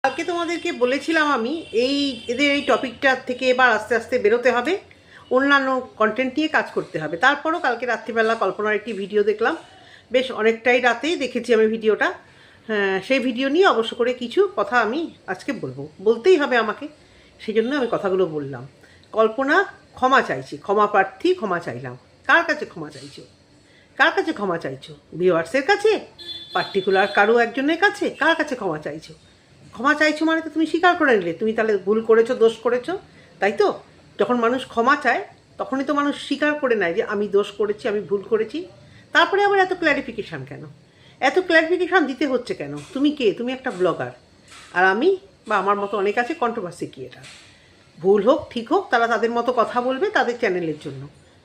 কালকে তোমাদেরকে বলেছিলাম আমি এদের এই টপিকটার থেকে এবার আস্তে আস্তে বেরোতে হবে, অন্যান্য কন্টেন্ট নিয়ে কাজ করতে হবে। তারপরও কালকে রাত্রিবেলা কল্পনার একটি ভিডিও দেখলাম, বেশ অনেকটাই রাতেই দেখেছি আমি ভিডিওটা। সেই ভিডিও নিয়ে অবশ্য করে কিছু কথা আমি আজকে বলতেই হবে আমাকে, সেই জন্য আমি কথাগুলো বললাম। কল্পনা ক্ষমা চাইছি, ক্ষমা প্রার্থী, ক্ষমা চাইলাম। কার কাছে ক্ষমা চাইছো? কার কাছে ক্ষমা চাইছো? ভিউয়ার্সের কাছে? পার্টিকুলার কারো একজনের কাছে? কার কাছে ক্ষমা চাইছো? ক্ষমা চাইছো মানে তো তুমি স্বীকার করে নিলে তুমি তাহলে ভুল করেছো, দোষ করেছো, তাই তো? যখন মানুষ ক্ষমা চায় তখনই তো মানুষ স্বীকার করে নেয় যে আমি দোষ করেছি, আমি ভুল করেছি। তারপরে আবার এত ক্ল্যারিফিকেশান কেন? এত ক্ল্যারিফিকেশান দিতে হচ্ছে কেন? তুমি কে? তুমি একটা ব্লগার, আর আমি বা আমার মতো অনেক আছে কন্ট্রোভার্সি ক্রিয়েটার। ভুল হোক ঠিক হোক, তারা তাদের মতো কথা বলবে তাদের চ্যানেলের জন্য।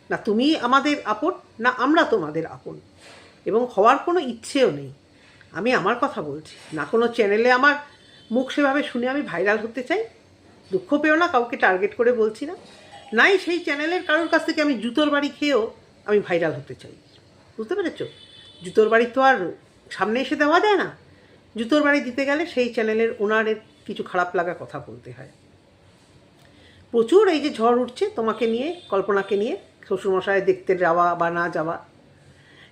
না তুমি আমাদের আপন, না আমরা তোমাদের আপন, এবং হওয়ার কোনো ইচ্ছেও নেই। আমি আমার কথা বলছি, না কোনো চ্যানেলে আমার মুখ সেভাবে শুনে আমি ভাইরাল হতে চাই। দুঃখ পেও না, কাউকে টার্গেট করে বলছি না। নাই সেই চ্যানেলের কারোর কাছ থেকে আমি জুতোর বাড়ি খেয়েও আমি ভাইরাল হতে চাই। বুঝতে পেরেছ? জুতোর বাড়ি তো আর সামনে এসে দেওয়া যায় না। জুতোর বাড়ি দিতে গেলে সেই চ্যানেলের ওনারের কিছু খারাপ লাগা কথা বলতে হয়। প্রচুর এই যে ঝড় উঠছে তোমাকে নিয়ে, কল্পনাকে নিয়ে, শ্বশুরমশাই দেখতে যাওয়া বা না যাওয়া,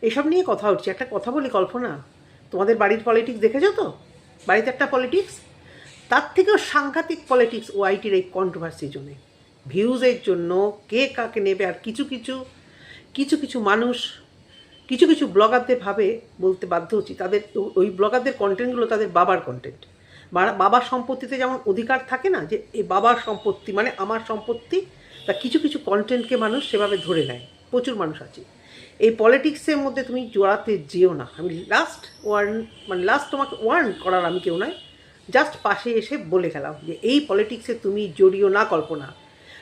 এসব নিয়ে কথা উঠছে। একটা কথা বলি কল্পনা, তোমাদের বাড়ির পলিটিক্স দেখেছো তো? বাড়িতে একটা পলিটিক্স, তার থেকেও সাংঘাতিক পলিটিক্স ওআইটির এই কন্ট্রোভার্সির জন্যে, ভিউজের জন্য, কে কাকে নেবে। আর কিছু কিছু মানুষ, কিছু কিছু ব্লগারদের ভাবে বলতে বাধ্য হচ্ছি, তাদের ওই ব্লগারদের কন্টেন্টগুলো তাদের বাবার কন্টেন্ট। বাবার সম্পত্তিতে যেমন অধিকার থাকে না, যে এই বাবার সম্পত্তি মানে আমার সম্পত্তি, তা কিছু কিছু কন্টেন্টকে মানুষ সেভাবে ধরে নেয়। প্রচুর মানুষ আছে। এই পলিটিক্সের মধ্যে তুমি জড়াতে যেও না। আমি লাস্ট তোমাকে ওয়ার্ন করার আমি কেউ নয়, জাস্ট পাশে এসে বলে গেলাম যে এই পলিটিক্সে তুমি জড়িও না কল্পনা।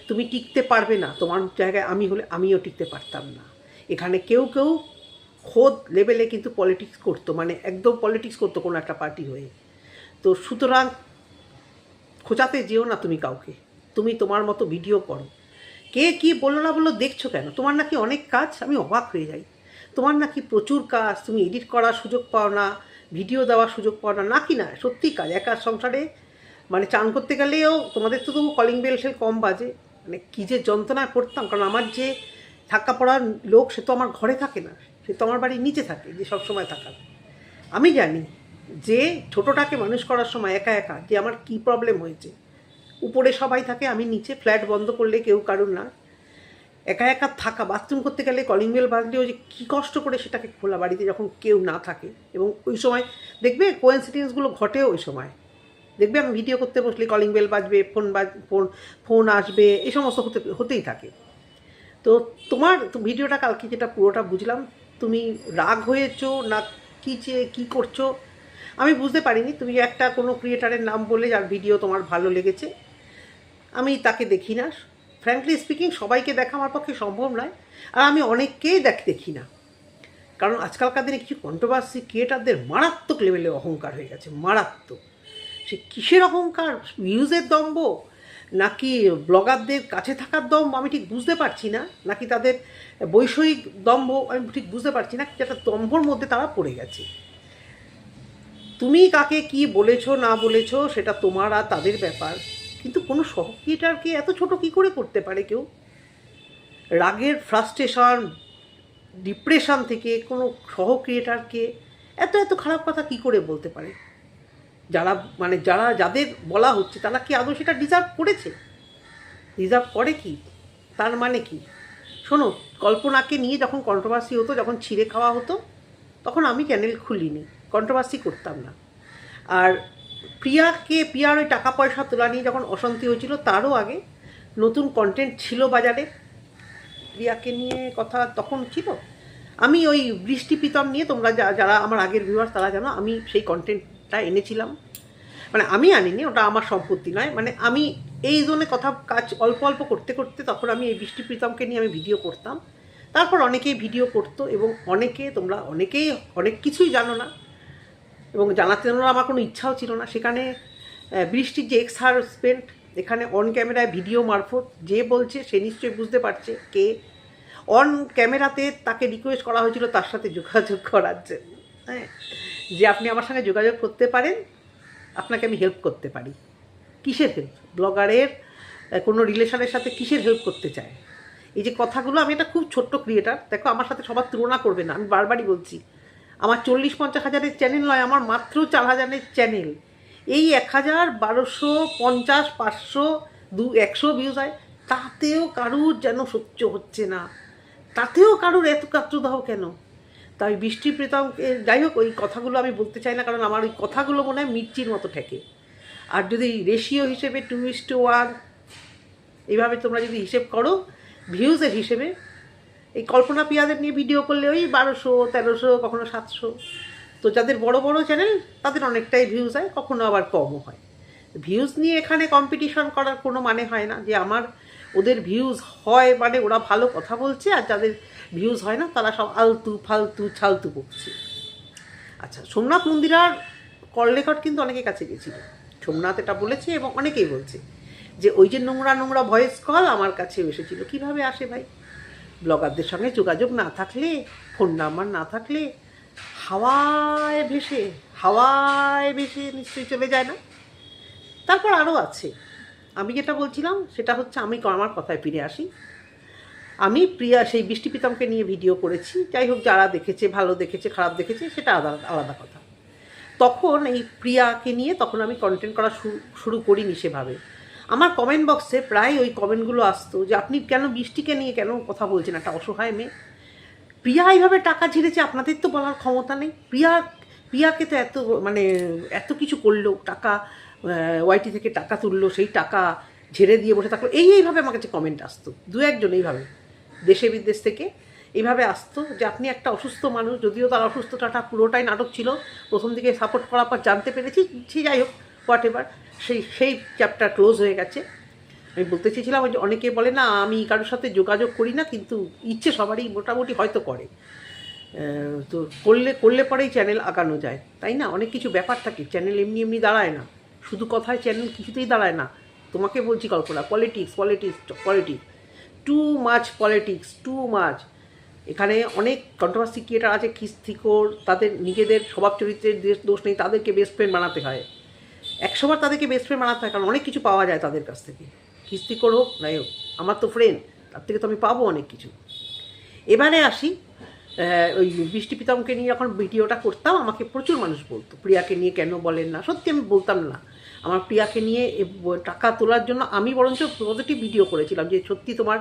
তুমি টিকতে পারবে না। তোমার জায়গায় আমি হলে আমিও টিকতে পারতাম না। এখানে কেউ খোদ লেভেলে কিন্তু পলিটিক্স করতো, মানে একদম পলিটিক্স করতো কোনো একটা পার্টি হয়ে। তো সুতরাং খোঁচাতে যেও না তুমি কাউকে। তুমি তোমার মতো ভিডিও করো। কে কী বললো না বললো দেখছো কেন? তোমার নাকি অনেক কাজ, আমি অবাক হয়ে যাই। তোমার নাকি প্রচুর কাজ, তুমি এডিট করার সুযোগ পাও না, ভিডিও দেওয়ার সুযোগ পাও না, নাকি না সত্যি কাজ একার সংসারে। মানে চান করতে গেলেও তোমাদের তো তবু কলিং বেল সে কম বাজে। মানে কী যে যন্ত্রণায় পড়তাম, কারণ আমার যে থাকা পড়ার লোক সে তো আমার ঘরে থাকে না, সে তো আমার বাড়ির নিচে থাকে, যে সবসময় থাকার। আমি জানি যে ছোটোটাকে মানুষ করার সময় একা একা যে আমার কী প্রবলেম হয়েছে। উপরে সবাই থাকে, আমি নিচে, ফ্ল্যাট বন্ধ করলে কেউ কারুর না, একা একা থাকা, বাথরুম করতে গেলে কলিং বেল বাজলেও যে কী কষ্ট করে সেটাকে খোলা, বাড়িতে যখন কেউ না থাকে। এবং ওই সময় দেখবে কোইন্সিডেন্সগুলো ঘটেও। ওই সময় দেখবে আমি ভিডিও করতে বসলে কলিং বেল বাজবে, ফোন আসবে, এই সমস্ত হতেই থাকে। তো তোমার ভিডিওটা কালকে যেটা পুরোটা বুঝলাম, তুমি রাগ হয়েছো না কী করছো আমি বুঝতে পারিনি। তুমি একটা কোনো ক্রিয়েটারের নাম বলে যার ভিডিও তোমার ভালো লেগেছে, আমি তাকে দেখি না। ফ্র্যাঙ্কলি স্পিকিং সবাইকে দেখা আমার পক্ষে সম্ভব নয়, আর আমি অনেককেই দেখি না। কারণ আজকালকার দিনে কিছু কন্ট্রোভার্সি ক্রিয়েটারদের মারাত্মক লেভেলে অহংকার হয়ে গেছে, মারাত্মক। সে কিসের অহংকার? ভিউজের দম্ভ, নাকি ব্লগারদের কাছে থাকার দম্ভ, আমি ঠিক বুঝতে পারছি না। নাকি তাদের বৈষয়িক দম্ভ, আমি ঠিক বুঝতে পারছি না। যেটা দম্ভর মধ্যে তারা পড়ে গেছে। তুমি কাকে কি বলেছো না বলেছো সেটা তোমার আর তাদের ব্যাপার, কিন্তু কোনো সহ ক্রিয়েটারকে এত ছোট কী করে করতে পারে কেউ? রাগের ফ্রাস্ট্রেশন, ডিপ্রেশন থেকে কোনো সহ ক্রিয়েটারকে এত খারাপ কথা কী করে বলতে পারে? যাদের বলা হচ্ছে তারা কি আদৌ সেটা ডিজার্ভ করেছে? ডিজার্ভ করে কি? তার মানে কি? শোনো, কল্পনাকে নিয়ে যখন কন্ট্রোভার্সি হতো, যখন ছিঁড়ে খাওয়া হতো, তখন আমি চ্যানেল খুলিনি, কন্ট্রোভার্সি করতাম না। আর প্রিয়ার ওই টাকা পয়সা তোলা নিয়ে যখন অশান্তি হয়েছিল, তারও আগে নতুন কন্টেন্ট ছিল বাজারে, প্রিয়াকে নিয়ে কথা তখন ছিল। আমি ওই বৃষ্টি প্রীতম নিয়ে, তোমরা যারা আমার আগের ভিউয়ার্স তারা জানো, আমি সেই কন্টেন্টটা এনেছিলাম। মানে আমি আনিনি, ওটা আমার সম্পত্তি নয়। মানে আমি এই জোনে কাজ অল্প অল্প করতে করতে তখন আমি এই বৃষ্টি প্রীতমকে নিয়ে আমি ভিডিও করতাম। তারপর অনেকেই ভিডিও করতো, এবং তোমরা অনেকেই অনেক কিছুই জানো না, এবং জানাতে আমার কোনো ইচ্ছাও ছিল না। সেখানে বৃষ্টির যে এক্স হাজবেন্ড, এখানে অন ক্যামেরায় ভিডিও মারফত যে বলছে সে নিশ্চয়ই বুঝতে পারছে কে। অন ক্যামেরাতে তাকে রিকোয়েস্ট করা হয়েছিল তার সাথে যোগাযোগ করার জন্য, হ্যাঁ, যে আপনি আমার সঙ্গে যোগাযোগ করতে পারেন, আপনাকে আমি হেল্প করতে পারি। কিসের হেল্প? ব্লগারের কোনো রিলেশনের সাথে কিসের হেল্প করতে চায়? এই যে কথাগুলো, আমি একটা খুব ছোট্ট ক্রিয়েটার, দেখো আমার সাথে সবার তুলনা করবে না, আমি বারবারই বলছি। আমার 40-50 হাজারের চ্যানেল নয়, আমার মাত্র 4,000-এর চ্যানেল। এই 1,000, 1250, 500, 100 ভিউজ হয়, তাতেও কারুর যেন সহ্য হচ্ছে না, তাতেও কারুর এত কাত্রদাহ কেন? তাই বৃষ্টি প্রীতমকে, যাই হোক, ওই কথাগুলো আমি বলতে চাই না, কারণ আমার ওই কথাগুলো মনে হয় মির্চির মতো ঠেকে। আর যদি রেশিও হিসেবে 2:1 এইভাবে তোমরা যদি হিসেব করো ভিউজের হিসেবে, এই কল্পনা পিয়াদের নিয়ে ভিডিও করলে ওই 1200, 1300, কখনো 700। তো যাদের বড় বড় চ্যানেল তাদের অনেকটাই ভিউজ হয়, কখনো আবার কমও হয়। ভিউজ নিয়ে এখানে কম্পিটিশন করার কোনো মানে হয় না, যে আমার ওদের ভিউজ হয় মানে ওরা ভালো কথা বলছে, আর যাদের ভিউজ হয় না তারা সব আলতু ফালতু ছালতু বকছে। আচ্ছা, সোমনাথ মন্দিরার কল রেকর্ড কিন্তু অনেকের কাছে গেছিল, সোমনাথ এটা বলেছে এবং অনেকেই বলছে যে ওই যে নোংরা নোংরা ভয়েস কল আমার কাছেও এসেছিল। কীভাবে আসে ভাই? ব্লগারদের সঙ্গে যোগাযোগ না থাকলে, ফোন নাম্বার না থাকলে হাওয়ায় ভেসে নিশ্চয়ই চলে যায় না? তারপর আরও আছে, আমি যেটা বলছিলাম সেটা হচ্ছে, আমি আমার কথায় ফিরে আসি। আমি প্রিয়া সেই বৃষ্টি প্রীতমকে নিয়ে ভিডিও করেছি, যাই হোক, যারা দেখেছে ভালো দেখেছে খারাপ দেখেছে সেটা আলাদা কথা। তখন এই প্রিয়াকে নিয়ে তখন আমি কন্টেন্ট করা শুরু করিনি সেভাবে। আমার কমেন্ট বক্সে প্রায় ওই কমেন্টগুলো আসতো যে আপনি কেন বৃষ্টিকে নিয়ে কেন কথা বলছেন, একটা অসহায় মেয়ে। প্রিয়া এইভাবে টাকা ঝেড়েছে, আপনাদের তো বলার ক্ষমতা নেই। প্রিয়াকে তো এত কিছু করলো, টাকা ওয়াইটি থেকে টাকা তুললো, সেই টাকা ঝেড়ে দিয়ে বসে থাকলো, এইভাবে আমার কাছে কমেন্ট আসতো, 2-1 এইভাবে দেশে বিদেশ থেকে এইভাবে আসতো যে আপনি একটা অসুস্থ মানুষ, যদিও তার অসুস্থতাটা পুরোটাই নাটক ছিল, প্রথম দিকে সাপোর্ট করার পর জানতে পেরেছি, যাই হোক, হোয়াট এভার, সেই চ্যাপ্টার ক্লোজ হয়ে গেছে। আমি বলতে চেয়েছিলাম যে অনেকে বলে না আমি কারোর সাথে যোগাযোগ করি না, কিন্তু ইচ্ছে সবারই মোটামুটি হয়তো করে, তো করলে পরেই চ্যানেল আগানো যায়, তাই না? অনেক কিছু ব্যাপার থাকে, চ্যানেল এমনি দাঁড়ায় না, শুধু কথায় চ্যানেল কিছুতেই দাঁড়ায় না। তোমাকে বলছি কল্পনা, পলিটিক্স, টু মাচ। এখানে অনেক কন্ট্রোভার্সি ক্রিয়েটার আছে, খিস্তিকর, তাদের নিজেদের স্বভাব চরিত্রের দোষ নেই, তাদেরকে বেস্ট ফ্রেন্ড বানাতে হয়, 100বার তাদেরকে বেস্ট ফ্রেন্ড বানাতে হয়, কারণ অনেক কিছু পাওয়া যায় তাদের কাছ থেকে। খিস্তিকর হোক নাই হোক, আমার তো ফ্রেন্ড, তার থেকে তো আমি পাবো অনেক কিছু। এবারে আসি, ওই বৃষ্টি প্রীতমকে নিয়ে যখন ভিডিওটা করতাম আমাকে প্রচুর মানুষ বলতো প্রিয়াকে নিয়ে কেন বলেন না। সত্যি আমি বলতাম না, আমার প্রিয়াকে নিয়ে টাকা তোলার জন্য আমি বরঞ্চ পজিটিভ ভিডিও করেছিলাম যে সত্যি তোমার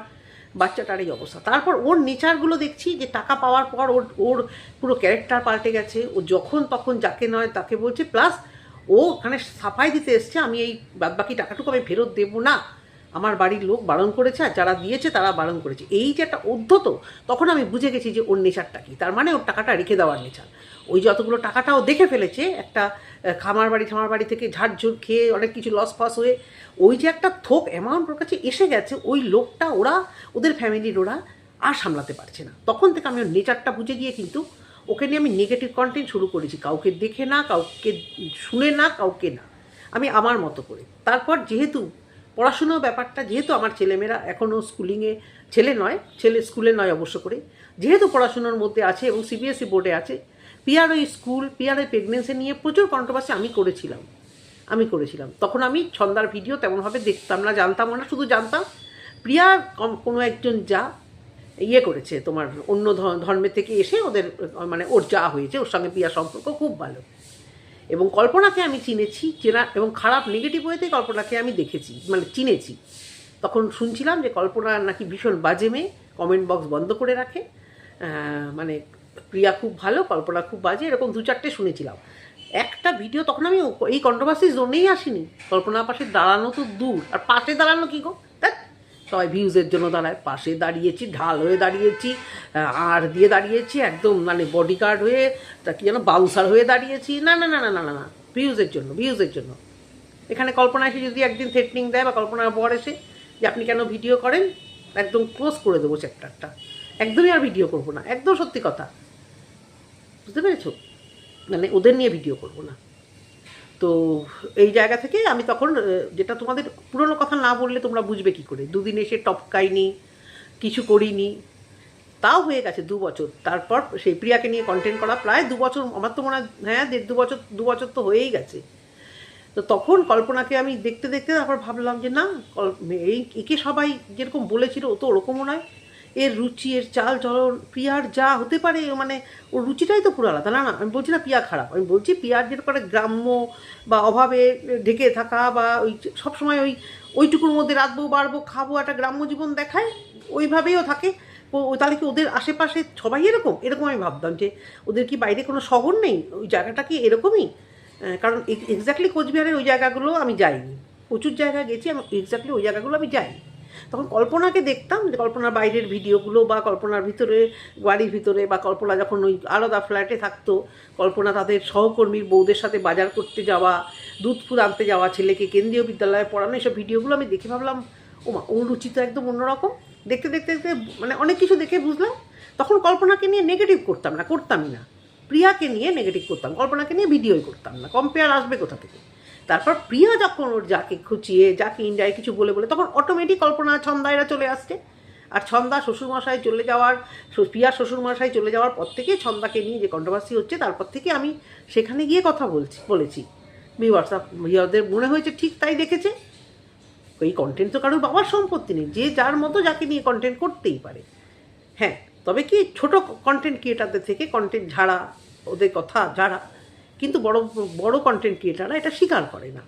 বাচ্চাটার এই অবস্থা। তারপর ওর নেচারগুলো দেখছি যে টাকা পাওয়ার পর ওর পুরো ক্যারেক্টার পাল্টে গেছে, ও যখন তখন যাকে নয় তাকে বলছে, প্লাস ও ওখানে সাফাই দিতে এসছে আমি এই বাদবাকি টাকাটুকু আমি ফেরত দেবো না, আমার বাড়ির লোক বারণ করেছে, আর যারা দিয়েছে তারা বারণ করেছে, এই যে একটা উদ্ধত, তখন আমি বুঝে গেছি যে ওর নেচারটা কী। তার মানে ওর টাকাটা রেখে দেওয়ার নেচার। ওই যতগুলো টাকাটাও দেখে ফেলেছে, একটা খামার বাড়ি থেকে ঝাড়ঝুড় খেয়ে অনেক কিছু লস ফস হয়ে ওই যে একটা থোক অ্যামাউন্ট ওর কাছে এসে গেছে, ওই লোকটা ওদের ফ্যামিলির ওরা আর সামলাতে পারছে না। তখন থেকে আমি ওর নেচারটা বুঝে গিয়ে কিন্তু ওকে নিয়ে আমি নেগেটিভ কন্টেন্ট শুরু করেছি, কাউকে দেখে না, কাউকে শুনে না, কাউকে না, আমি আমার মতো করে। তারপর যেহেতু পড়াশুনোর ব্যাপারটা, যেহেতু আমার ছেলেমেয়েরা এখনও ছেলে স্কুলে নয় অবশ্য করে, যেহেতু পড়াশুনোর মধ্যে আছে এবং সিবিএসই বোর্ডে আছে, পিয়ার ওই প্রেগনেন্সি নিয়ে প্রচুর কন্ট্রোভার্সি আমি করেছিলাম। তখন আমি ছন্দার ভিডিও তেমনভাবে দেখতাম না, জানতামও না, শুধু জানতাম প্রিয়ার কোনো একজন করেছে, তোমার অন্য ধর্মের থেকে এসে ওদের ওর হয়েছে, ওর সঙ্গে প্রিয়ার সম্পর্ক খুব ভালো। এবং কল্পনাকে আমি চেনা এবং খারাপ নেগেটিভ ওয়েতে কল্পনাকে আমি চিনেছি। তখন শুনছিলাম যে কল্পনা নাকি ভীষণ বাজে মেয়ে, কমেন্ট বক্স বন্ধ করে রাখে, প্রিয়া খুব ভালো, কল্পনা খুব বাজে, এরকম 2-4টে শুনেছিলাম। একটা ভিডিও, তখন আমি এই কন্ট্রোভার্সি জোনেই আসিনি, কল্পনার পাশে দাঁড়ানো তো দূর, আর পাশে দাঁড়ানো কী গো, সবাই ভিউজের জন্য দাঁড়ায়, পাশে দাঁড়িয়েছি, ঢাল হয়ে দাঁড়িয়েছি, আর দিয়ে দাঁড়িয়েছি, একদম বডিগার্ড হয়ে, তা কি যেন বাউন্সার হয়ে দাঁড়িয়েছি, না, ভিউজের জন্য। এখানে কল্পনা এসে যদি একদিন থ্রেটনিং দেয়, বা কল্পনার বর এসে যে আপনি কেন ভিডিও করেন, একদম ক্লোজ করে দেবো চ্যাপ্টারটা, একদমই আর ভিডিও করবো না, একদম সত্যি কথা, বুঝতে পেরেছো? ওদের নিয়ে ভিডিও করবো না। তো এই জায়গা থেকে আমি তখন, যেটা তোমাদের পুরনো কথা না বললে তোমরা বুঝবে কী করে, 2 দিন এসে টপকাইনি, কিছু করিনি, তাও হয়ে গেছে 2 বছর। তারপর সেই প্রিয়াকে নিয়ে কন্টেন্ট করা প্রায় 2 বছর, আমার তো মনে হয়, হ্যাঁ 1.5-2 বছর তো হয়েই গেছে। তো তখন কল্পনাকে আমি দেখতে দেখতে তারপর ভাবলাম যে না, একে সবাই যেরকম বলেছিল ও তো ওরকমও নয়, এর রুচি, এর চাল চলন, প্রিয়ার যা হতে পারে, মানে ওর রুচিটাই তো পুরো আলাদা। না না, আমি বলছি না প্রিয়া খারাপ, আমি বলছি প্রিয়ার যেরকম একটা গ্রাম্য বা অভাবে ঢেকে থাকা বা ওই সবসময় ওইটুকুর মধ্যে রাতবো বাড়বো খাবো একটা গ্রাম্য জীবন দেখায়, ওইভাবেও থাকে। তাহলে কি ওদের আশেপাশে সবাই এরকম এরকম আমি ভাবতাম যে ওদের কি বাইরে কোনো শহর নেই, ওই জায়গাটা কি এরকমই? কারণ এক্স্যাক্টলি কোচবিহারের ওই জায়গাগুলো আমি যাইনি, প্রচুর জায়গায় গেছি, আমি এক্স্যাক্টলি ওই জায়গাগুলো আমি যাইনি। তখন কল্পনাকে দেখতাম যে কল্পনার বাইরের ভিডিওগুলো বা কল্পনার ভিতরে বাড়ির ভিতরে, বা কল্পনা যখন ওই আলাদা ফ্ল্যাটে থাকতো, কল্পনা তাদের সহকর্মীর বউদের সাথে বাজার করতে যাওয়া, দুধ ফুল আনতে যাওয়া, ছেলেকে কেন্দ্রীয় বিদ্যালয়ে পড়ানো, এইসব ভিডিওগুলো আমি দেখে ভাবলাম ওমা, ওর রুচি তো একদম অন্যরকম। দেখতে দেখতে দেখতে মানে অনেক কিছু দেখে বুঝলাম। তখন কল্পনাকে নিয়ে নেগেটিভ করতামই না, প্রিয়াকে নিয়ে নেগেটিভ করতাম, কল্পনাকে নিয়ে ভিডিওই করতাম না, কম্পেয়ার আসবে কোথা থেকে? তারপর প্রিয়া যখন ওর যাকে খুঁচিয়ে যাকে ইন্ডিয়ায় কিছু বলে তখন অটোমেটিক কল্পনা ছন্দায়রা চলে আসছে। আর ছন্দা শ্বশুরমশাই চলে যাওয়ার, প্রিয়ার শ্বশুরমশাই চলে যাওয়ার পর থেকে ছন্দাকে নিয়ে যে কন্ট্রোভার্সি হচ্ছে, তারপর থেকে আমি সেখানে গিয়ে কথা বলেছি ভিউয়ারদের মনে হয়েছে ঠিক তাই দেখেছে। ওই কন্টেন্ট তো কারোর বাবার সম্পত্তি নেই, যে যার মতো যাকে নিয়ে কন্টেন্ট করতেই পারে। হ্যাঁ, তবে কি ছোটো কন্টেন্ট ক্রিয়েটারদের থেকে কন্টেন্ট ঝাড়া, ওদের কথা ঝাড়া, কিন্তু বড় বড় কন্টেন্ট ক্রিয়েটাররা এটা স্বীকার করে না।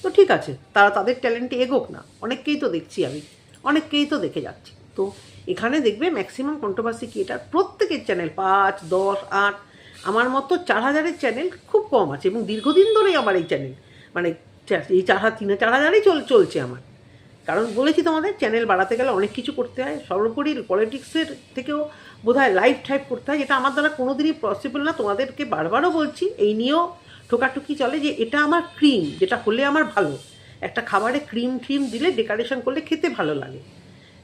তো ঠিক আছে, তারা তাদের ট্যালেন্টে এগোক না, অনেককেই তো দেখছি, আমি অনেককেই তো দেখে যাচ্ছি। তো এখানে দেখবে ম্যাক্সিমাম কন্ট্রোভার্সি ক্রিয়েটার প্রত্যেকের চ্যানেল 5, 10, 8, আমার মতো 4000-এর চ্যানেল খুব কম আছে, এবং দীর্ঘদিন ধরেই আমার এই চ্যানেল, মানে এই 4,500-4,000-ই চলছে আমার। কারণ বলেছি তোমাদের, চ্যানেল বাড়াতে গেলে অনেক কিছু করতে হয়, সর্বোপরি পলিটিক্সের থেকেও বোধহয় লাইভ টাইপ করতে হয়, যেটা আমার দ্বারা কোনোদিনই পসিবল না। তোমাদেরকে বারবারও বলছি, এই নিয়েও ঠোকাঠুকি চলে যে এটা আমার ক্রিম, যেটা হলে আমার ভালো, একটা খাবারে ক্রিম দিলে ডেকোরেশন করলে খেতে ভালো লাগে,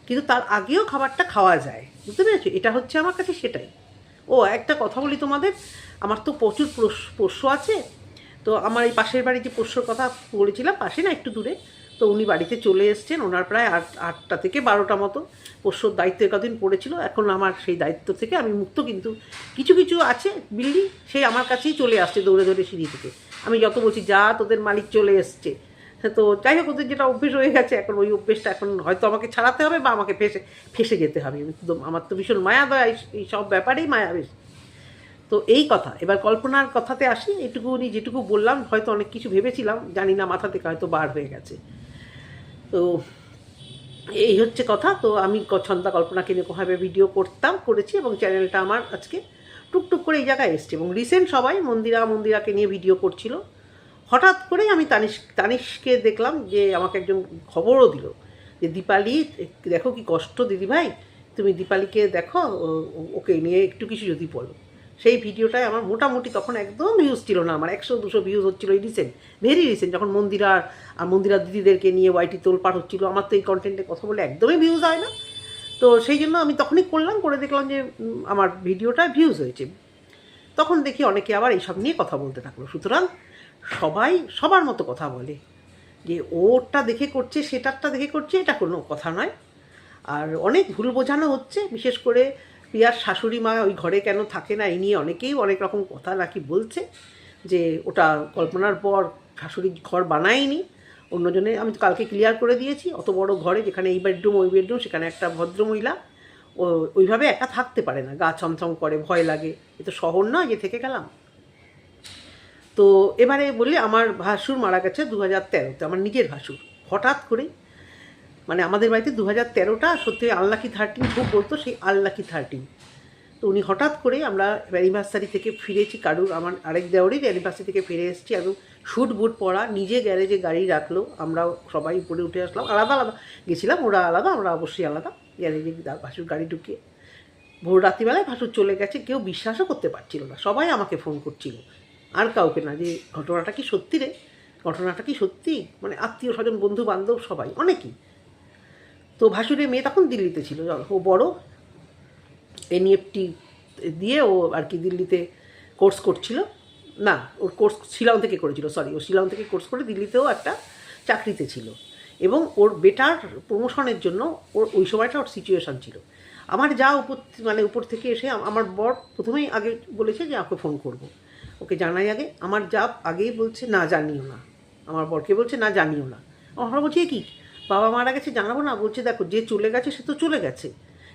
কিন্তু তার আগেও খাবারটা খাওয়া যায়, বুঝতে পেরেছো? এটা হচ্ছে আমার কাছে সেটাই। ও একটা কথা বলি তোমাদের, আমার তো প্রচুর পোষ্য আছে। তো আমার এই পাশের বাড়ি যে পোষ্যর কথা বলেছিলাম, পাশে না একটু দূরে, তো উনি বাড়িতে চলে এসছেন, ওনার প্রায় 8টা থেকে 12টা মতো পোষ্যর দায়িত্ব কদিন পড়েছিল। এখন আমার সেই দায়িত্ব থেকে আমি মুক্ত, কিন্তু কিছু কিছু আছে বিল্লি, সেই আমার কাছেই চলে আসছে দৌড়ে দৌড়ে সিঁড়ি থেকে। আমি যত বলছি যা, তোদের মালিক চলে এসছে। তো যাই হোক, ওদের যেটা অভ্যেস হয়ে গেছে, এখন ওই অভ্যেসটা এখন হয়তো আমাকে ছাড়াতে হবে বা আমাকে ফেসে যেতে হবে। আমার তো ভীষণ মায়া দয়া, এই সব ব্যাপারেই মায়া বেশি। তো এই কথা, এবার কল্পনার কথাতে আসি। যেটুকু বললাম, হয়তো অনেক কিছু ভেবেছিলাম, জানি না, মাথা থেকে হয়তো বার হয়ে গেছে। তো এই হচ্ছে কথা। তো আমি ছন্দা কল্পনাকে নিয়ে কোনোভাবে ভিডিও করেছি, এবং চ্যানেলটা আমার আজকে টুকটুক করে এই জায়গায় এসছে। এবং রিসেন্ট সবাই মন্দিরাকে নিয়ে ভিডিও করছিল। হঠাৎ করেই আমি তানিশকে দেখলাম, যে আমাকে একজন খবরও দিল যে দীপালি, দেখো কি কষ্ট দিদিভাই, তুমি দীপালিকে দেখো, ওকে নিয়ে একটু কিছু যদি বলো। সেই ভিডিওটায় আমার মোটামুটি তখন একদম ভিউজ ছিল না, আমার 100-200 ভিউজ হচ্ছিলো, এই ভেরি রিসেন্ট, যখন মন্দিরা দিদিদেরকে নিয়ে ওয়াইটি তোলপাড় হচ্ছিলো। আমার তো এই কন্টেন্টে কথা বলে একদমই ভিউজ হয় না। তো সেই জন্য আমি তখনই করে দেখলাম যে আমার ভিডিওটা ভিউজ হয়েছে। তখন দেখি অনেকে আবার এইসব নিয়ে কথা বলতে থাকলো। সুতরাং সবাই সবার মতো কথা বলে, যে ওরটা দেখে করছে, সেটারটা দেখে করছে, এটা কোনো কথা নয়। আর অনেক ভুল বোঝানো হচ্ছে, বিশেষ করে প্রিয়ার শাশুড়ি মা ওই ঘরে কেন থাকে না, এই নিয়ে অনেকেই অনেক রকম কথা নাকি বলছে, যে ওটা কল্পনার পর শাশুড়ি ঘর বানায়নি, অন্যজনে। আমি তো কালকে ক্লিয়ার করে দিয়েছি, অত বড় ঘরে, যেখানে এই বেডরুম ওই বেডরুম, সেখানে একটা ভদ্রমহিলা ওইভাবে একা থাকতে পারে না, গা ছমছম করে, ভয় লাগে। এ তো শহর নয় যে থেকে গেলাম। তো এবারে বলি, আমার ভাসুর মারা গেছে 2013-তে, আমার নিজের ভাসুর। হঠাৎ করে, মানে আমাদের বাড়িতে 2013টা সত্যি আনলাকি 13 খুব বলতো, সেই আনলাকি 13। তো উনি হঠাৎ করে, আমরা অ্যানিভার্সারি থেকে ফিরেছি, আমার আরেক দেওয়ারই অ্যানিভার্সারি থেকে ফিরে এসেছি, একদম শুট বুট পরা, নিজে গ্যারেজে গাড়ি রাখলো, আমরা সবাই উপরে উঠে আসলাম, আলাদা আলাদা গেছিলাম, ওরা আলাদা, আমরা অবশ্যই আলাদা, গ্যারেজে ভাসুর গাড়ি ঢুকিয়ে। ভোর রাত্রিবেলায় ভাসুর চলে গেছে, কেউ বিশ্বাসও করতে পারছিল না, সবাই আমাকে ফোন করছিল, আর কাউকে না, যে ঘটনাটা কি সত্যি রে, ঘটনাটা কি সত্যি, মানে আত্মীয় স্বজন বন্ধু বান্ধব সবাই, অনেকেই। তো ভাসুরের মেয়ে তখন দিল্লিতে ছিল, ও বড় NEFT দিয়ে ও আর কি দিল্লিতে কোর্স করছিল, না ওর কোর্স শিলং থেকে করেছিল, ও শিলং থেকে কোর্স করে দিল্লিতেও একটা চাকরিতে ছিল, এবং ওর বেটার প্রমোশনের জন্য ওর ওই সময়টা ওর সিচুয়েশান ছিল। আমার যা উপর থেকে এসে আমার বর প্রথমেই আগে বলেছে যে আমাকে ফোন করবো, ওকে জানাই আগে। আমার যা আগেই বলছে না, জানিও না, আমার বরকে বলছে না জানিও না। আমার বলছে কি বাবা মারা গেছে জানাবো না? বলছে দেখো যে চলে গেছে সে তো চলে গেছে,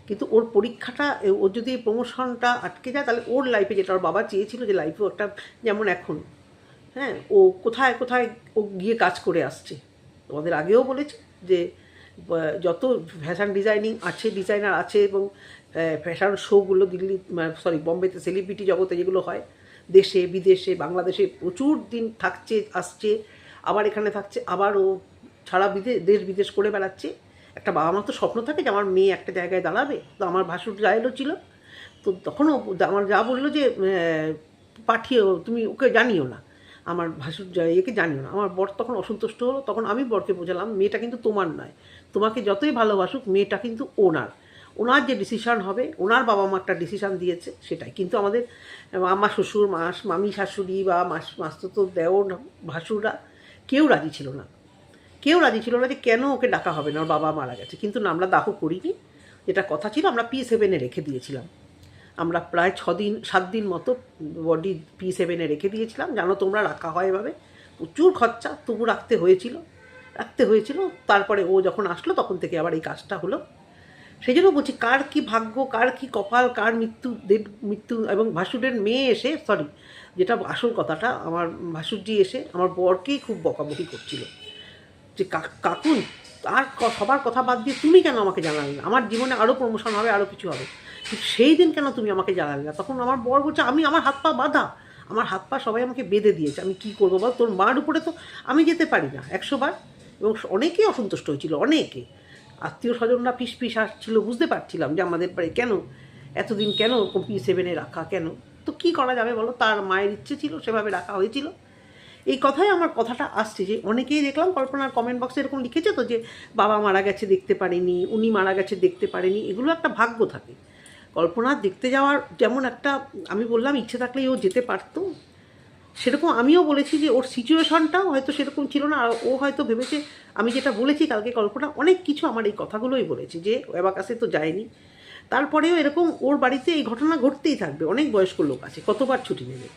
কিন্তু ওর পরীক্ষাটা, ওর যদি প্রমোশনটা আটকে যায় তাহলে ওর লাইফে যেটা ওর বাবা চেয়েছিল যে লাইফেও একটা, যেমন এখন, হ্যাঁ, ও কোথায় কোথায় ও গিয়ে কাজ করে আসছে। তোমাদের আগেও বলেছি যে যত ফ্যাশন ডিজাইনিং আছে, ডিজাইনার আছে, এবং ফ্যাশন শোগুলো দিল্লি, বম্বেতে সেলিব্রিটি জগতে যেগুলো হয়, দেশে বিদেশে বাংলাদেশে প্রচুর দিন থাকছে, আসছে, আবার এখানে থাকছে, আবার ও সারা দেশ বিদেশ করে বেড়াচ্ছে। একটা বাবা মা তো স্বপ্ন থাকে যে আমার মেয়ে একটা জায়গায় দাঁড়াবে। তো আমার ভাসুর যা এলো ছিল, তো তখনও আমার যা বললো যে পাঠিয়েও তুমি ওকে জানিও না, আমার ভাসুর ইয়েকে জানিও না। আমার বর তখন অসন্তুষ্ট হলো। তখন আমি বরকে বোঝালাম মেয়েটা কিন্তু তোমার নয়, তোমাকে যতই ভালোবাসুক মেয়েটা কিন্তু ওনার, ওনার যে ডিসিশান হবে, ওনার বাবা মা একটা ডিসিশান দিয়েছে সেটাই। কিন্তু আমাদের আমার শ্বশুর, মামি শাশুড়ি বা মাস্তুতো দেওর, ভাসুররা কেউ রাজি ছিল না, কেউ রাজি ছিল না যে কেন ওকে ডাকা হবে না, ওর বাবা মারা গেছে। কিন্তু না, আমরা দাহ করিনি, যেটা কথা ছিল আমরা P7 রেখে দিয়েছিলাম। আমরা প্রায় 7 দিন মতো বডি P7 রেখে দিয়েছিলাম। জানো তোমরা, রাখা হয় এভাবে, প্রচুর খরচা, তবু রাখতে হয়েছিল। তারপরে ও যখন আসলো তখন থেকে আবার এই কাজটা হলো। সেই জন্য বলছি কার কি ভাগ্য, কার কি কপাল, কার মৃত্যু। এবং ভাসুরের মেয়ে এসে, যেটা আসল কথাটা, আমার ভাসুরজি এসে আমার বরকেই খুব বকাবকি করছিল যে কাকুন, আর সবার কথা বাদ দিয়ে তুমি কেন আমাকে জানালে না? আমার জীবনে আরও প্রমোশন হবে, আরও কিছু হবে, কিন্তু সেই দিন কেন তুমি আমাকে জানালে না? তখন আমার বর বলছে আমার হাত পা বাঁধা, আমার হাত পা সবাই আমাকে বেঁধে দিয়েছে, আমি কী করবো বল? তোর মার উপরে তো আমি যেতে পারি না 100 বার। এবং অনেকেই অসন্তুষ্ট হয়েছিল, অনেকে আত্মীয় স্বজনরা পিস আসছিল, বুঝতে পারছিলাম যে আমাদের বাড়ি কেন এতদিন, কেন P7 রাখা, কেন? তো কী করা যাবে বলো? তার মায়ের ইচ্ছে ছিল, সেভাবে রাখা হয়েছিল। এই কথাই আমার কথাটা আসছে যে অনেকেই দেখলাম কল্পনার কমেন্ট বক্সে এরকম লিখেছে তো, যে বাবা মারা গেছে দেখতে পারিনি, উনি মারা গেছে দেখতে পারেনি। এগুলো একটা ভাগ্য থাকে। কল্পনার দেখতে যাওয়ার যেমন একটা, আমি বললাম ইচ্ছে থাকলেই ও যেতে পারতো, সেরকম আমিও বলেছি যে ওর সিচুয়েশনটাও হয়তো সেরকম ছিল না। আর ও হয়তো ভেবেছে, আমি যেটা বলেছি কালকে, কল্পনা অনেক কিছু আমার এই কথাগুলোই বলেছি যে অ্যাবাকাসে তো যায়নি, তারপরেও এরকম ওর বাড়িতে এই ঘটনা ঘটতেই থাকবে। অনেক বয়স্ক লোক আছে, কতবার ছুটি নেবে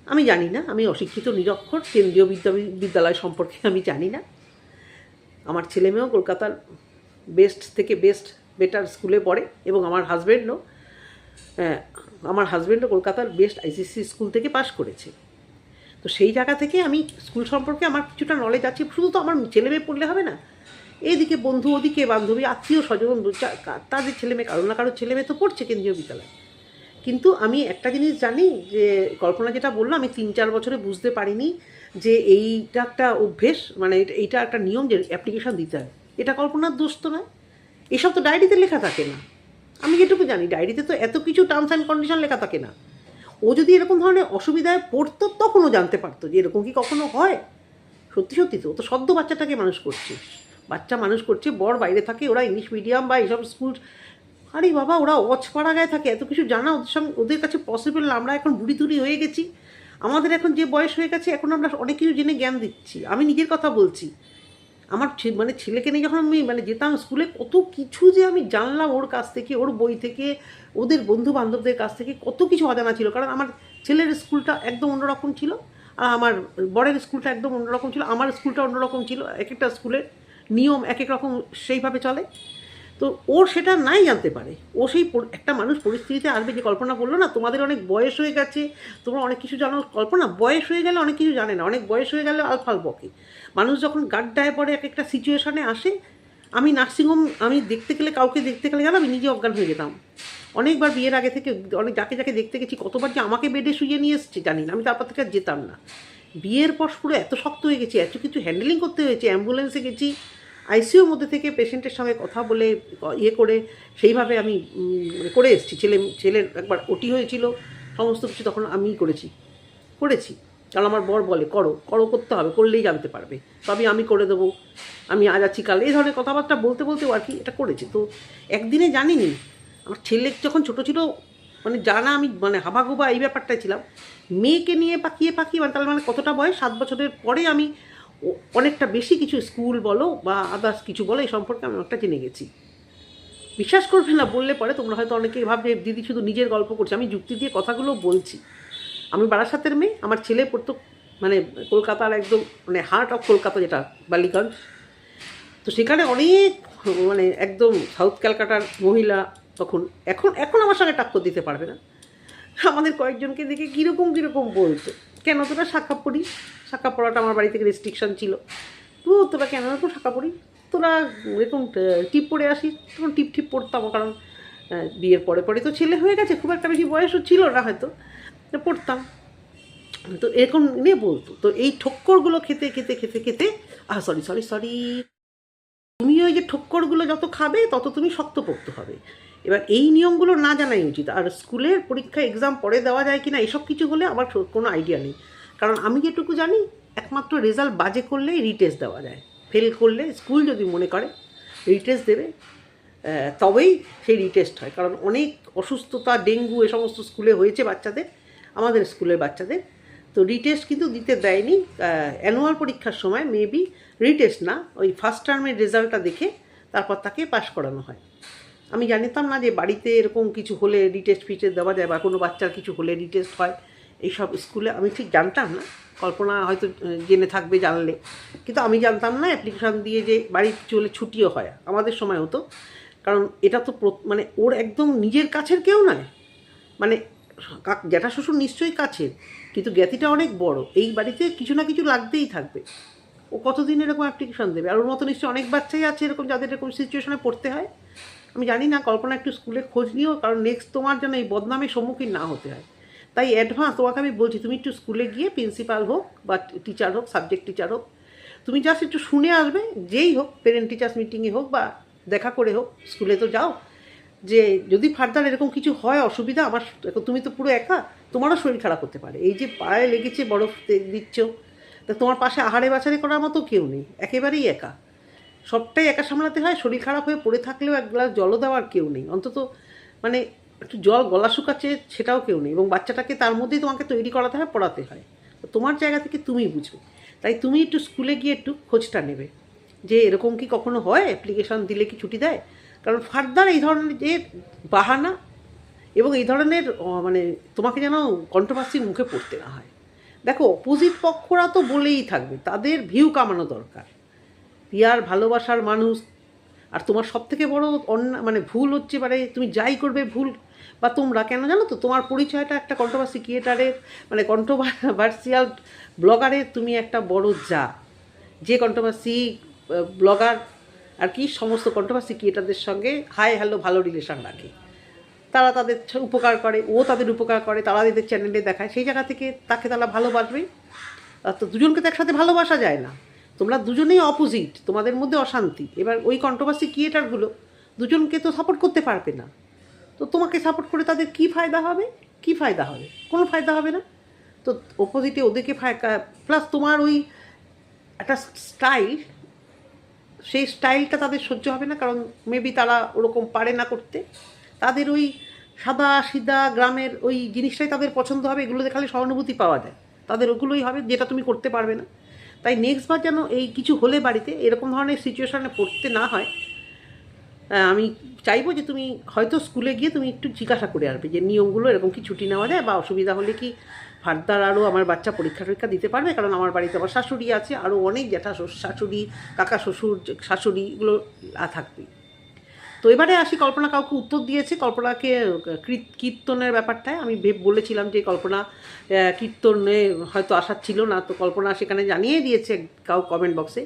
আমি জানি না। আমি অশিক্ষিত, নিরক্ষর, কেন্দ্রীয় বিদ্যালয় সম্পর্কে আমি জানি না। আমার ছেলেমেয়েও কলকাতার বেস্ট থেকে বেটার স্কুলে পড়ে, এবং আমার হাজব্যান্ডও কলকাতার বেস্ট ICSE স্কুল থেকে পাশ করেছে। তো সেই জায়গা থেকে আমি স্কুল সম্পর্কে আমার কিছুটা নলেজ আছে। শুধু তো আমার ছেলেমেয়ে পড়লে হবে না, এইদিকে বন্ধু, ওদিকে বান্ধবী, আত্মীয় স্বজন, তাদের ছেলেমেয়ে, কারো না কারোর ছেলেমেয়ে তো পড়ছে কেন্দ্রীয় বিদ্যালয়। কিন্তু আমি একটা জিনিস জানি যে কল্পনা যেটা বললো, আমি 3-4 বছরে বুঝতে পারিনি যে এইটা একটা অভ্যেস, মানে এইটা একটা নিয়ম যে অ্যাপ্লিকেশান দিতে হয়। এটা কল্পনার দোষ তো নয়, এসব তো ডায়েরিতে লেখা থাকে না। আমি যেটুকু জানি ডায়েরিতে তো এত কিছু টার্মস অ্যান্ড কন্ডিশন লেখা থাকে না। ও যদি এরকম ধরনের অসুবিধায় পড়তো তখনও জানতে পারতো যে এরকম কি কখনো হয়। সত্যি তো ও তো সদ্য বাচ্চাটাকে মানুষ করছে, বর বাইরে থাকে, ওরা ইংলিশ মিডিয়াম বা এইসব স্কুল। আরে বাবা, ওরা অচপাড়াগায় থাকে, এত কিছু জানা ওদের কাছে পসিবল না। আমরা এখন বুড়ি হয়ে গেছি, আমাদের এখন যে বয়স হয়ে গেছে, এখন আমরা অনেক কিছু জেনে জ্ঞান দিচ্ছি। আমি নিজের কথা বলছি, আমার ছেলেকে নিয়ে যখন আমি যেতাম স্কুলে, কত কিছু যে আমি জানলাম ওর কাছ থেকে, ওর বই থেকে, ওদের বন্ধু বান্ধবদের কাছ থেকে কত কিছু অজানা ছিল। কারণ আমার ছেলের স্কুলটা একদম অন্যরকম ছিল, আর আমার বরের স্কুলটা একদম অন্যরকম ছিল, আমার স্কুলটা অন্যরকম ছিল। এক একটা স্কুলের নিয়ম এক এক রকম সেইভাবে চলে। তো ওর সেটা নাই জানতে পারে। ও সেই একটা মানুষ পরিস্থিতিতে আসবে, যে কল্পনা বললো না তোমাদের অনেক বয়স হয়ে গেছে, তোমরা অনেক কিছু জানো। কল্পনা বয়স হয়ে গেলে অনেক কিছু জানে না, অনেক বয়স হয়ে গেলে আলফাল বকে। মানুষ যখন গাড্ডায় পড়ে, এক একটা সিচুয়েশানে আসে। আমি নার্সিংহোম, আমি কাউকে দেখতে গেলে জানো আমি নিজে অজ্ঞান হয়ে যেতাম অনেকবার। বিয়ের আগে থেকে যাকে দেখতে গেছি, কতবার যে আমাকে বেডে শুয়ে নিয়ে এসছে জানি না, আমি তারপর থেকে আর যেতাম না। বিয়ের পর পুরো এত শক্ত হয়ে গেছি, এত কিছু হ্যান্ডেলিং করতে হয়েছে। অ্যাম্বুলেন্সে গেছি, আইসিইউর মধ্যে থেকে পেশেন্টের সঙ্গে কথা বলে করে সেইভাবে আমি করে এসেছি। ছেলের একবার ওটি হয়েছিল, সমস্ত কিছু তখন আমিই করেছি। কারণ আমার বর বলে করতে হবে, করলেই জানতে পারবে, তবে আমি করে দেবো, আমি আজ আছি কাল, এই ধরনের কথাবার্তা বলতেও আর কি এটা করেছি। তো একদিনে জানিনি, আমার ছেলে যখন ছোটো ছিল, জানা আমি হাবাগোবা এই ব্যাপারটাই ছিলাম। মেয়েকে নিয়ে পাকিয়ে তাহলে কতটা বয়স, 7 বছরের পরে আমি অনেকটা বেশি কিছু স্কুল বলো বা আদার্স কিছু বলো, এই সম্পর্কে আমি অনেকটা জেনে গেছি। বিশ্বাস করবে না বললে পরে, তোমরা হয়তো অনেকেই ভাববে দিদি শুধু নিজের গল্প করছে, আমি যুক্তি দিয়ে কথাগুলো বলছি। আমি বারাসাতের মেয়ে, আমার ছেলে পড়তো মানে কলকাতার একদম মানে হার্ট অফ কলকাতা যেটা বালিগঞ্জ। তো সেখানে অনেক মানে একদম সাউথ ক্যালকাটার মহিলা তখন, এখন এখন আমার সঙ্গে টাক্কর দিতে পারবে না, আমাদের কয়েকজনকে দেখে কীরকম কীরকম বলতো, কেন তোরা শাঁখা পড়িস? শাঁখা পড়াটা আমার বাড়ি থেকে রেস্ট্রিকশান ছিল, তোরা কেন এরকম শাঁখা পড়িস, তোরা এরকম টিপ পরে আসিস। তখন টিপ টিপ পড়তাম, কারণ বিয়ের পরে পরে তো ছেলে হয়ে গেছে, খুব একটা বেশি বয়সও ছিল না হয়তো, পড়তাম। তো এরকম নিয়ে বলতো। তো এই ঠক্করগুলো খেতে খেতে খেতে খেতে সরি সরি সরি তুমি ওই যে ঠক্করগুলো যত খাবে তত তুমি শক্তপোক্ত হবে। এবার এই নিয়মগুলো না জানাই উচিত। আর স্কুলের পরীক্ষা এক্সাম পরে দেওয়া যায় কি না এসব কিছু হলে আমার কোনো আইডিয়া নেই, কারণ আমি যেটুকু জানি একমাত্র রেজাল্ট বাজে করলেই রিটেস্ট দেওয়া যায়। ফেল করলে স্কুল যদি মনে করে রিটেস্ট দেবে, তবেই সেই রিটেস্ট হয়। কারণ অনেক অসুস্থতা, ডেঙ্গু এ সমস্ত স্কুলে হয়েছে বাচ্চাদের, আমাদের স্কুলের বাচ্চাদের। তো রিটেস্ট কিন্তু দিতে দেয়নি। অ্যানুয়াল পরীক্ষার সময় মেবি রিটেস্ট না, ওই ফার্স্ট টার্মের রেজাল্টটা দেখে তারপর তাকে পাশ করানো হয়। আমি জানতাম না যে বাড়িতে এরকম কিছু হলে রিটেস্ট ফিটেস্ট দেওয়া যায়, বা কোনো বাচ্চার কিছু হলে রিটেস্ট হয় এইসব স্কুলে, আমি ঠিক জানতাম না। কল্পনা হয়তো জেনে থাকবে জানলে, কিন্তু আমি জানতাম না অ্যাপ্লিকেশান দিয়ে যে বাড়ির কিছু হলে ছুটিও হয়, আমাদের সময় হতো। কারণ এটা তো মানে ওর একদম নিজের কাছের কেউ নয়, মানে জ্যাঠা শ্বশুর নিশ্চয়ই কাছের, কিন্তু জ্ঞাতিটা অনেক বড়, এই বাড়িতে কিছু না কিছু লাগতেই থাকবে। ও কতদিন এরকম অ্যাপ্লিকেশান দেবে? আর ওর মতো নিশ্চয়ই অনেক বাচ্চাই আছে এরকম, যাদের এরকম সিচুয়েশনে পড়তে হয়। আমি জানি না, কল্পনা একটু স্কুলে খোঁজ নিও, কারণ নেক্সট তোমার যেন এই বদনামের সম্মুখীন না হতে হয়। তাই অ্যাডভান্স তোমাকে আমি বলছি, তুমি একটু স্কুলে গিয়ে প্রিন্সিপাল হোক বা টিচার হোক, সাবজেক্ট টিচার হোক, তুমি জাস্ট একটু শুনে আসবে, যেই হোক, পেরেন্ট টিচার্স মিটিংয়ে হোক বা দেখা করে হোক, স্কুলে তো যাও, যে যদি ফার্দার এরকম কিছু হয় অসুবিধা, আমার তুমি তো পুরো একা, তোমারও শরীর খারাপ হতে পারে। এই যে পায়ে লেগেছে বরফ দিচ্ছ, তা তোমার পাশে আহারে বাছারে করার মতো কেউ নেই, একেবারেই একা, সবটাই একা সামলাতে হয়। শরীর খারাপ হয়ে পড়ে থাকলেও এক গ্লাস জলও দেওয়ার কেউ নেই, অন্তত মানে একটু জল গলা শুকাচ্ছে সেটাও কেউ নেই, এবং বাচ্চাটাকে তার মধ্যেই তোমাকে তৈরি করাতে হয়, পড়াতে হয়। তো তোমার জায়গা থেকে তুমি বুঝবে, তাই তুমি একটু স্কুলে গিয়ে একটু খোঁজটা নেবে যে এরকম কি কখনো হয়, অ্যাপ্লিকেশান দিলে কি ছুটি দেয়। কারণ ফার্দার এই ধরনের যে বাহানা এবং এই ধরনের মানে তোমাকে যেন কন্ট্রোভার্সির মুখে পড়তে না হয়। দেখো, অপোজিট পক্ষরা তো বলেই থাকবে, তাদের ভিউ কামানো দরকার। পিয়ার ভালোবাসার মানুষ, আর তোমার সব থেকে বড় মানে ভুল হচ্ছে, মানে তুমি যাই করবে ভুল, বা তোমরা কেন জানো তো, তোমার পরিচয়টা একটা কন্ট্রোভার্সি ক্রিয়েটারের, মানে কন্ট্রোভার্সিয়াল ব্লগারের তুমি একটা বড় যে কন্ট্রোভার্সি ব্লগার আর কি সমস্ত কন্ট্রোভার্সি ক্রিয়েটারদের সঙ্গে হাই হ্যালো ভালো রিলেশান রাখে, তারা তাদের উপকার করে, ও তাদের উপকার করে, তারা এদের চ্যানেলে দেখায়, সেই জায়গা থেকে তাকে তারা ভালোবাসবে। তো দুজনকে তো একসাথে ভালোবাসা যায় না, তোমরা দুজনেই অপোজিট, তোমাদের মধ্যে অশান্তি। এবার ওই কন্ট্রোভার্সি ক্রিয়েটারগুলো দুজনকে তো সাপোর্ট করতে পারবে না, তো তোমাকে সাপোর্ট করে তাদের কী ফায়দা হবে? কী ফায়দা হবে? কোনো ফায়দা হবে না। তো অপোজিটে ওদেরকে প্লাস তোমার ওই একটা স্টাইল, সেই স্টাইলটা তাদের সহ্য হবে না, কারণ মেবি তারা ওরকম পারে না করতে, তাদের ওই সাদা সিধা গ্রামের ওই জিনিসটাই তাদের পছন্দ হবে, এগুলো দেখালে সহানুভূতি পাওয়া যায়, তাদের ওগুলোই হবে যেটা তুমি করতে পারবে না। তাই নেক্সট বার যেন এই কিছু হলে বাড়িতে এরকম ধরনের সিচুয়েশানে পড়তে না হয়, আমি চাইবো যে তুমি হয়তো স্কুলে গিয়ে তুমি একটু জিজ্ঞাসা করে আসবে যে নিয়মগুলো এরকম কি ছুটি নেওয়া যায়, বা অসুবিধা হলে কি ফার্দার আরও আমার বাচ্চা পরীক্ষা টরীক্ষা দিতে পারবে। কারণ আমার বাড়িতে আমার শাশুড়ি আছে, আরও অনেক জ্যাঠা শাশুড়ি, কাকা শ্বশুর শাশুড়ি, এগুলো থাকবে। তো এবারে আসি, কল্পনা কাউকে উত্তর দিয়েছে, কল্পনাকে কীর্তনের ব্যাপারটায় আমি বলেছিলাম যে কল্পনা কীর্তনে হয়তো আসার ছিল না, তো কল্পনা সেখানে জানিয়ে দিয়েছে কমেন্ট বক্সে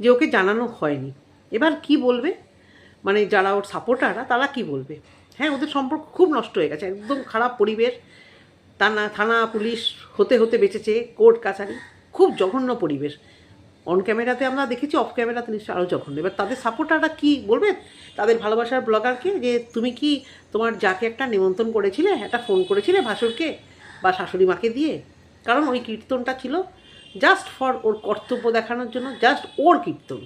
যে ওকে জানানো হয়নি। এবার কি বলবে, মানে যারা ওর সাপোর্টাররা তারা কি বলবে? হ্যাঁ, ওদের সম্পর্ক খুব নষ্ট হয়ে গেছে, একদম খারাপ পরিবেশ, থানা পুলিশ হতে হতে বেঁচেছে, কোর্ট কাছারি, খুব জঘন্য পরিবেশ। অন ক্যামেরাতে আমরা দেখেছি, অফ ক্যামেরাতে নিশ্চয়ই আরও জঘন্য। এবার তাদের সাপোর্টাররা কি বলবে তাদের ভালোবাসার ব্লগারকে, যে তুমি কি তোমার যাকে একটা নিমন্ত্রণ করেছিলে, একটা ফোন করেছিলে ভাসুরকে বা শাশুড়ি মাকে দিয়ে? কারণ ওই কীর্তনটা ছিল জাস্ট ফর ওর কর্তব্য দেখানোর জন্য, জাস্ট ওর কীর্তন,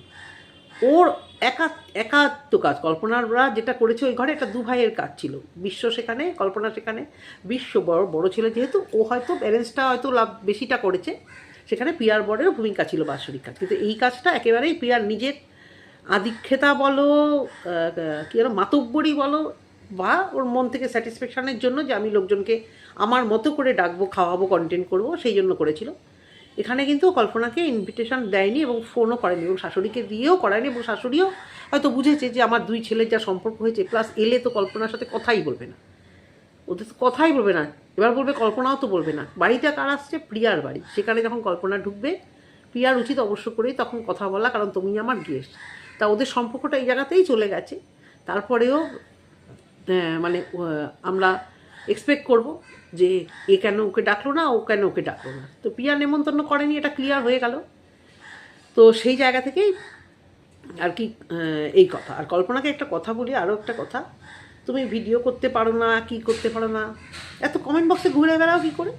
ওর একাত্ম কাজ। কল্পনারা যেটা করেছে ওই ঘরে, একটা দু ভাইয়ের কাজ ছিল। বিশ্ব সেখানে, কল্পনা সেখানে, বিশ্ব বড় ছিল যেহেতু, ও হয়তো ব্যালেন্সটা হয়তো লাভ বেশিটা করেছে, সেখানে পিয়ার বরেরও ভূমিকা ছিল বাৎসরিক কাজ। কিন্তু এই কাজটা একেবারেই পিয়ার নিজের আধিক্যতা বলো, কী বলো, মাতব্বরি বলো, বা ওর মন থেকে স্যাটিসফ্যাকশানের জন্য যে আমি লোকজনকে আমার মতো করে ডাকবো, খাওয়াবো, কন্টেন্ট করবো, সেই জন্য করেছিল। এখানে কিন্তু কল্পনাকে ইনভিটেশন দেয়নি এবং ফোনও করেনি এবং শাশুড়িকে দিয়েও করায়নি, এবং শাশুড়িও হয়তো বুঝেছে যে আমার দুই ছেলের যা সম্পর্ক হয়েছে, প্লাস এলে তো কল্পনার সাথে কথাই বলবে না, ওদের তো কথাই বলবে না। এবার বলবে কল্পনাও তো বলবে না। বাড়িটা কার আসছে? প্রিয়ার বাড়ি। সেখানে যখন কল্পনা ঢুকবে, প্রিয়ার উচিত অবশ্য করেই তখন কথা বলা, কারণ তুমি আমার গেস্ট। তা ওদের সম্পর্কটা এই জায়গাতেই চলে গেছে। তারপরেও মানে আমরা এক্সপেক্ট করব যে এ কেন ওকে ডাকলো না, ও কেন ওকে ডাকলো না। তো প্রিয়া নেমন্তন্ন করেনি, এটা ক্লিয়ার হয়ে গেল। তো সেই জায়গা থেকেই আর কি এই কথা। আর কল্পনাকে একটা কথা বলি, আরও একটা কথা, তুমি ভিডিও করতে পারো না, কি করতে পারো না, এত কমেন্ট বক্সে ঘুরে বেড়াও কী করে?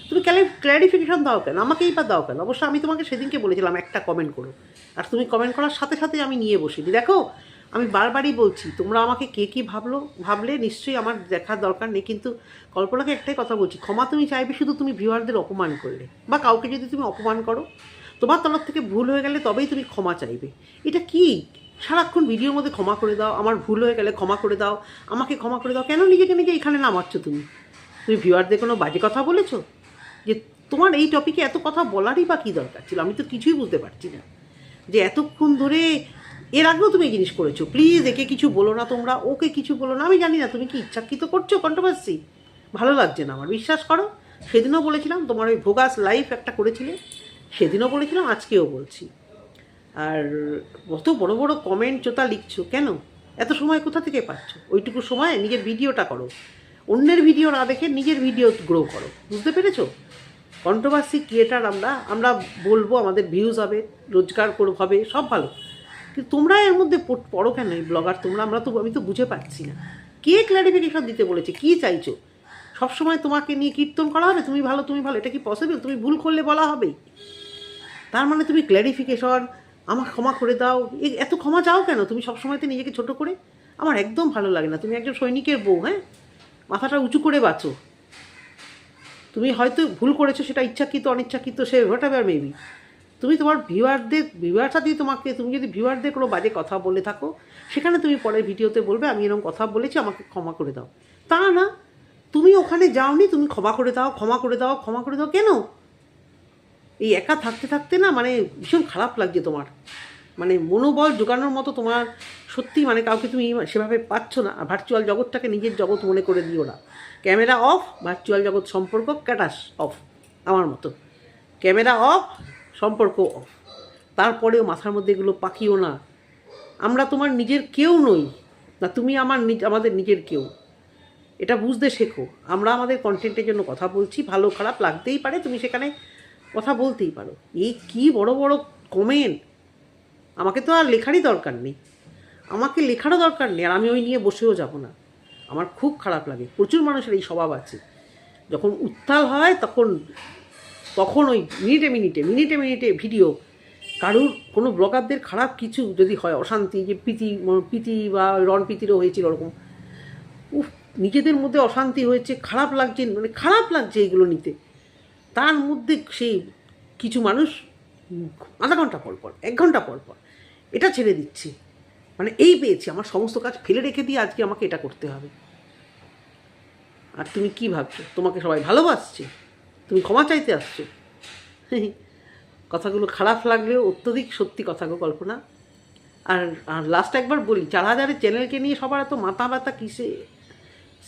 তুমি ক্ল্যারিফিকেশন দাও কেন, আমাকেই বা দাও কেন? অবশ্য আমি তোমাকে সেদিনকে বলেছিলাম একটা কমেন্ট করো, আর তুমি কমেন্ট করার সাথে সাথে আমি নিয়ে বসিনি। দেখো, আমি বারবারই বলছি, তোমরা আমাকে কে কী ভাবলে নিশ্চয়ই আমার দেখার দরকার নেই, কিন্তু কল্পনাকে একটাই কথা বলছি, ক্ষমা তুমি চাইবে শুধু তুমি ভিউয়ারদের অপমান করলে, বা কাউকে যদি তুমি অপমান করো, তোমার তরফ থেকে ভুল হয়ে গেলে তবেই তুমি ক্ষমা চাইবে। এটা কি সারাক্ষণ ভিডিওর মধ্যে ক্ষমা করে দাও, আমার ভুল হয়ে গেলে ক্ষমা করে দাও, আমাকে ক্ষমা করে দাও, কেন নিজেকে নিজে এখানে নামাচ্ছ? তুমি ভিউয়ারদের কোনো বাজে কথা বলেছো? যে তোমার এই টপিকে এত কথা বলারই বা কী দরকার ছিল? আমি তো কিছুই বুঝতে পারছি না। যে এতক্ষণ ধরে, এর আগেও তুমি এই জিনিস করেছো, প্লিজ একে কিছু বলো না, তোমরা ওকে কিছু বলো না। আমি জানি না তুমি কি ইচ্ছাকৃত করছো কন্ট্রোভার্সি, ভালো লাগছে না আমার, বিশ্বাস করো। সেদিনও বলেছিলাম, তোমার ওই ভোগাস লাইভ একটা করেছিলে, সেদিনও বলেছিলাম, আজকেও বলছি। আর কত বড় বড় কমেন্ট চোতা লিখছো কেন? এত সময় কোথা থেকে পাচ্ছ? ওইটুকু সময় নিজের ভিডিওটা করো, অন্যের ভিডিও না দেখে নিজের ভিডিও গ্রো করো, বুঝতে পেরেছো? কন্ট্রোভার্সি ক্রিয়েটার আমরা বলবো, আমাদের ভিউজ হবে, রোজগার হবে, সব ভালো, কিন্তু তোমরা এর মধ্যে পড়ো কেন? এই ব্লগার তোমরা, আমি তো বুঝে পাচ্ছি না কে ক্ল্যারিফিকেশন দিতে বলেছে, কী চাইছো? সবসময় তোমাকে নিয়ে কীর্তন করা হবে, তুমি ভালো তুমি ভালো, এটা কি পসিবল? তুমি ভুল করলে বলা হবেই, তার মানে তুমি ক্ল্যারিফিকেশন, আমাকে ক্ষমা করে দাও, এত ক্ষমা চাও কেন? তুমি সবসময় তো নিজেকে ছোটো করে, আমার একদম ভালো লাগে না। তুমি একজন সৈনিকের বউ, হ্যাঁ, মাথাটা উঁচু করে বাঁচো। তুমি হয়তো ভুল করেছো, সেটা ইচ্ছাকৃত অনিচ্ছাকৃত, সে হোয়াটএভার মেবি, তুমি তোমার ভিউয়ারটা দিয়ে তুমি যদি ভিউয়ারদের কোনো বাজে কথা বলে থাকো, সেখানে তুমি পরের ভিডিওতে বলবে আমি এরকম কথা বলেছি, আমাকে ক্ষমা করে দাও। তা না, তুমি ওখানে যাওনি, তুমি ক্ষমা করে দাও, ক্ষমা করে দাও, ক্ষমা করে দাও কেন? এই একা থাকতে থাকতে না, মানে ভীষণ খারাপ লাগছে তোমার, মানে মনোবল জোগানোর মতো তোমার সত্যি, মানে কাউকে তুমি সেভাবে পাচ্ছ না। আর ভার্চুয়াল জগৎটাকে নিজের জগৎ মনে করে দিও না। ক্যামেরা অফ, ভার্চুয়াল জগৎ সম্পর্ক ক্যাটাস অফ, আমার মতো ক্যামেরা অফ, সম্পর্ক অফ। তারপরেও মাথার মধ্যে এগুলো পাকিও না। আমরা তোমার নিজের কেউ নই না, তুমি আমাদের নিজের কেউ, এটা বুঝতে শেখো। আমরা আমাদের কন্টেন্টের জন্য কথা বলছি, ভালো খারাপ লাগতেই পারে, তুমি সেখানে কথা বলতেই পারো। এই কি বড় বড় কমেন্ট, আমাকে তো আর লেখারই দরকার নেই, আমাকে লেখারও দরকার নেই, আর আমি ওই নিয়ে বসেও যাব না। আমার খুব খারাপ লাগে, প্রচুর মানুষের এই স্বভাব আছে, যখন উত্তাল হয় তখন ওই মিনিটে মিনিটে ভিডিও, কারুর কোনো ব্লগারদের খারাপ কিছু যদি হয়, অশান্তি, যে প্রীতি বা রণপ্রীতিরও হয়েছিল ওরকম, নিজেদের মধ্যে অশান্তি হয়েছে, খারাপ লাগছে এগুলো নিতে। তার মধ্যে সেই কিছু মানুষ আধা ঘন্টা পর 1 ঘন্টা পর এটা ছেড়ে দিচ্ছে, মানে এই পেয়েছি, আমার সমস্ত কাজ ফেলে রেখে দিয়ে আজকে আমাকে এটা করতে হবে। আর তুমি কি ভাবছো তোমাকে সবাই ভালোবাসছে, তুমি ক্ষমা চাইতে আসছো? কথাগুলো খারাপ লাগলেও অত্যধিক সত্যি কথা গো কল্পনা। আর লাস্ট একবার বলি, 4000-এর চ্যানেলকে নিয়ে সবার এত মাথা ব্যথা কিসে?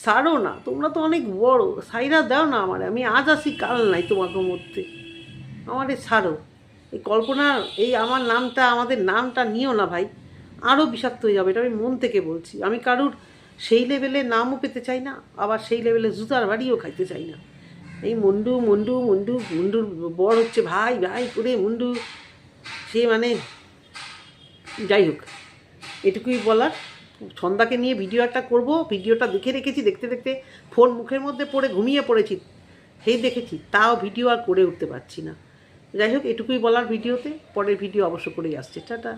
ছাড়ো না, তোমরা তো অনেক বড়, সাইরা দাও না আমার, আমি আজ আসি কাল নাই তোমাদের মধ্যে, আমারে ছাড়ো। এই কল্পনা, আমাদের নামটা নিও না ভাই, আরও বিষাক্ত হয়ে যাবে, এটা আমি মন থেকে বলছি। আমি কারুর সেই লেভেলে নামও পেতে চাই না, আবার সেই লেভেলে জুতার বাড়িও খাইতে চাই না। এই মুন্ডুর বর হচ্ছে ভাই করে মুন্ডু, সে মানে যাই হোক, এটুকুই বলার। ছন্দাকে নিয়ে ভিডিও একটা করবো, ভিডিওটা দেখে রেখেছি, দেখতে দেখতে ফোন মুখের মধ্যে পড়ে ঘুমিয়ে পড়েছি, সেই দেখেছি, তাও ভিডিও আর করে উঠতে পারছি না। যাই হোক, এটুকুই বলার ভিডিওতে, পরের ভিডিও অবশ্য করেই আসছে। টাটা।